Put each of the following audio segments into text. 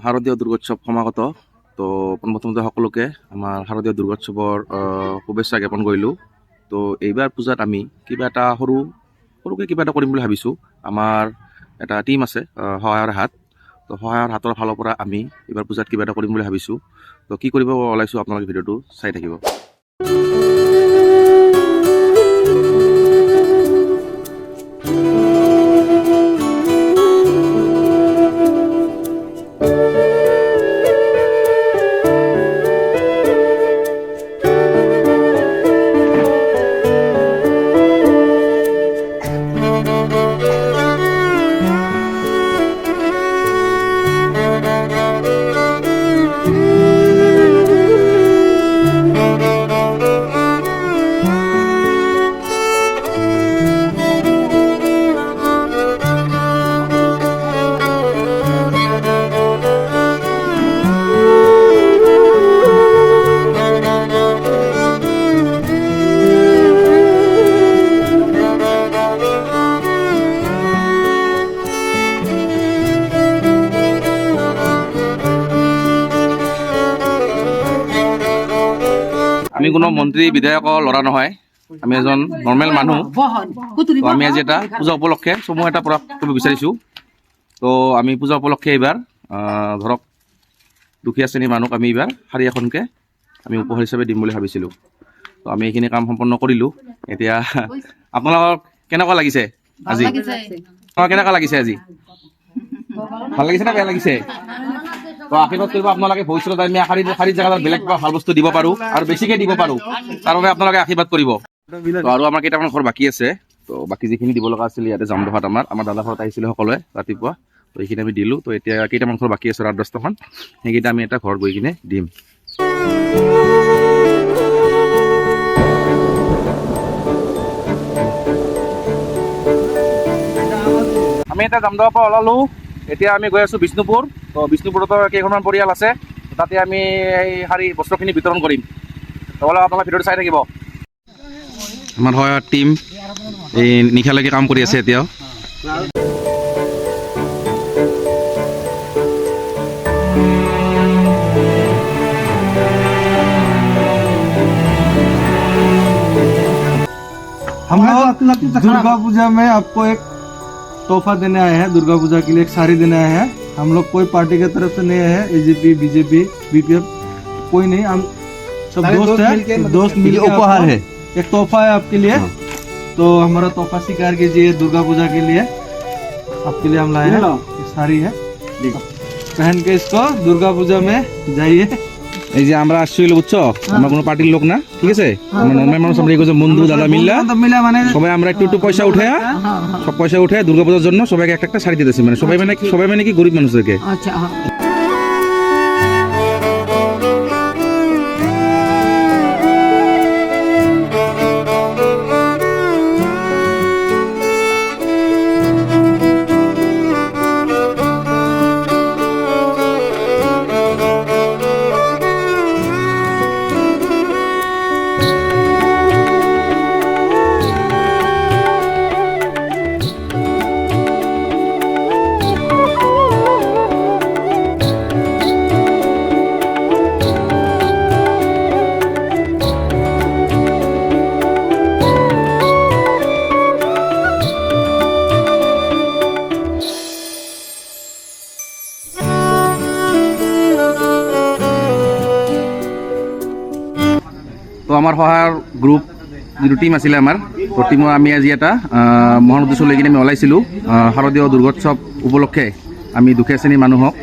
শাৰদীয় দুৰ্গোৎসৱ সমাগত। তো প্ৰথমতে সকলোকে আমাৰ শাৰদীয় দুৰ্গোৎসৱৰ শুভেচ্ছা জ্ঞাপন কৰিলোঁ। তো এইবাৰ পূজাত আমি কিবা এটা সৰুকৈ কিবা এটা কৰিম বুলি ভাবিছোঁ। আমাৰ এটা টীম আছে, সহায়ৰ হাত। তো সহায়ৰ হাতৰ ফালৰ পৰা আমি এইবাৰ পূজাত কিবা এটা কৰিম বুলি ভাবিছোঁ। তো কি কৰিব ওলাইছোঁ আপোনালোকে ভিডিঅ'টো চাই থাকিব। আমি কোনো মন্ত্ৰী বিধায়কৰ ল'ৰা নহয়, আমি এজন নৰ্মেল মানুহ। তো আমি আজি এটা পূজা উপলক্ষে সমূহ এটা প্ৰয়াস কৰিব বিচাৰিছোঁ। তো আমি পূজা উপলক্ষে এইবাৰ ধৰক দুখীয়া শ্ৰেণীৰ মানুহক আমি এইবাৰ শাৰী এখনকৈ আমি উপহাৰ হিচাপে দিম বুলি ভাবিছিলোঁ। তো আমি এইখিনি কাম সম্পন্ন কৰিলোঁ। এতিয়া আপোনালোকক কেনেকুৱা লাগিছে আজি? তোমাৰ কেনেকুৱা লাগিছে আজি? ভাল লাগিছে না বেয়া লাগিছে? তো আশীৰ্বাদ কৰিব আপোনালোকে ভৱিষ্যতত আমি শাৰী জেগাত বেলেগ কিবা ভাল বস্তু দিব পাৰোঁ আৰু বেছিকৈ দিব পাৰোঁ, তাৰ বাবে আপোনালোকে আশীৰ্বাদ কৰিব। তো আৰু আমাৰ কেইটামান ঘৰ বাকী আছে। তো বাকী যিখিনি দিব লগা আছিল ইয়াতে জামদহাত আমাৰ দাদা ঘৰত আহিছিলে সকলোৱে ৰাতিপুৱা। তো এইখিনি আমি দিলোঁ। তো এতিয়া কেইটামান ঘৰ বাকী আছে, 8-10টামান, সেইকেইটা আমি এটা ঘৰ গৈ কিনে দিম। আমি এতিয়া জামদহাৰ পৰা ওলালোঁ। এতিয়া আমি গৈ আছোঁ বিষ্ণুপুৰ। তো বিষ্ণুপুৰতো কেইখনমান পৰিয়াল আছে, তাতে আমি এই শাৰী বস্ত্ৰখিনি বিতৰণ কৰিম। তো আপোনালোকে ভিডিঅ'টো চাই থাকিব। আমাৰ হয় টিম এই নিশালৈকে কাম কৰি আছে এতিয়াও। हम लोग दुर्गा पूजा में आपको एक तोहफा देने आए हैं। दुर्गा पूजा के लिए एक साड़ी देने आए हैं। हम लोग कोई पार्टी की तरफ से नहीं है, एजीपी बीजेपी बीपीएफ कोई नहीं, हम सब दोस्त हैं। दोस्त मिलकर उपहार है, एक तोहफा है आपके लिए। तो हमारा तोहफा स्वीकार कीजिए। दुर्गा पूजा के लिए आपके लिए हम लाए हैं, ये साड़ी है, पहन के इसको दुर्गा पूजा में जाइए। এই যে আমরা আসছিল বুঝছো, আমরা কোনো পার্টির লোক না, ঠিক আছে? আমরা নর্মাল মানুষ, আমরা এগোছে বন্ধু দাদা মিল্লা সবাই আমরা একটু পয়সা উঠে সব পয়সা উঠে দুর্গাপূজার জন্য সবাইকে একটা শাড়ি দিতেছি। মানে সবাই মানে কি গরিব মানুষদেরকে। তো আমাৰ সহায়ৰ গ্ৰুপ যিটো টিম আছিলে আমাৰ, তো টিমৰ আমি আজি এটা মহান উদ্দেশ্য লৈ কিনে আমি ওলাইছিলোঁ। শাৰদীয় দুৰ্গোৎসৱ উপলক্ষে আমি দুখীয়া শ্ৰেণীৰ মানুহক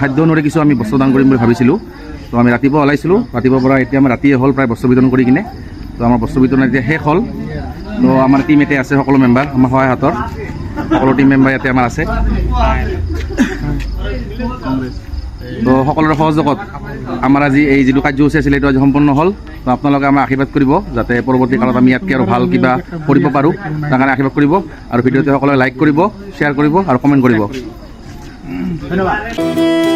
খাদ্য অনুযায়ী কিছু আমি বস্ত্ৰ দান কৰিম বুলি ভাবিছিলোঁ। তো আমি ৰাতিপুৱা ওলাইছিলোঁ, ৰাতিপুৱাৰ পৰা এতিয়া আমাৰ ৰাতিয়ে হ'ল প্ৰায় বস্ত্ৰ বিতৰণ কৰি কিনে। তো আমাৰ বস্ত্ৰ বিতৰণ এতিয়া শেষ হ'ল। তো আমাৰ টিম এতিয়া আছে, সকলো মেম্বাৰ আমাৰ সহায় হাতৰ সকলো টিম মেম্বাৰ ইয়াতে আমাৰ আছে। তো সকলোৰে সহযোগত আমাৰ আজি এই যিটো কাৰ্যসূচী আছিলে এইটো আজি সম্পন্ন হ'ল। তো আপোনালোকে আমাৰ আশীৰ্বাদ কৰিব যাতে পৰৱৰ্তী কালত আমি ইয়াতকৈ আৰু ভাল কিবা কৰিব পাৰোঁ, তাৰ কাৰণে আশীৰ্বাদ কৰিব। আৰু ভিডিঅ'টো সকলোৱে লাইক কৰিব, শ্বেয়াৰ কৰিব আৰু কমেণ্ট কৰিব। ধন্যবাদ।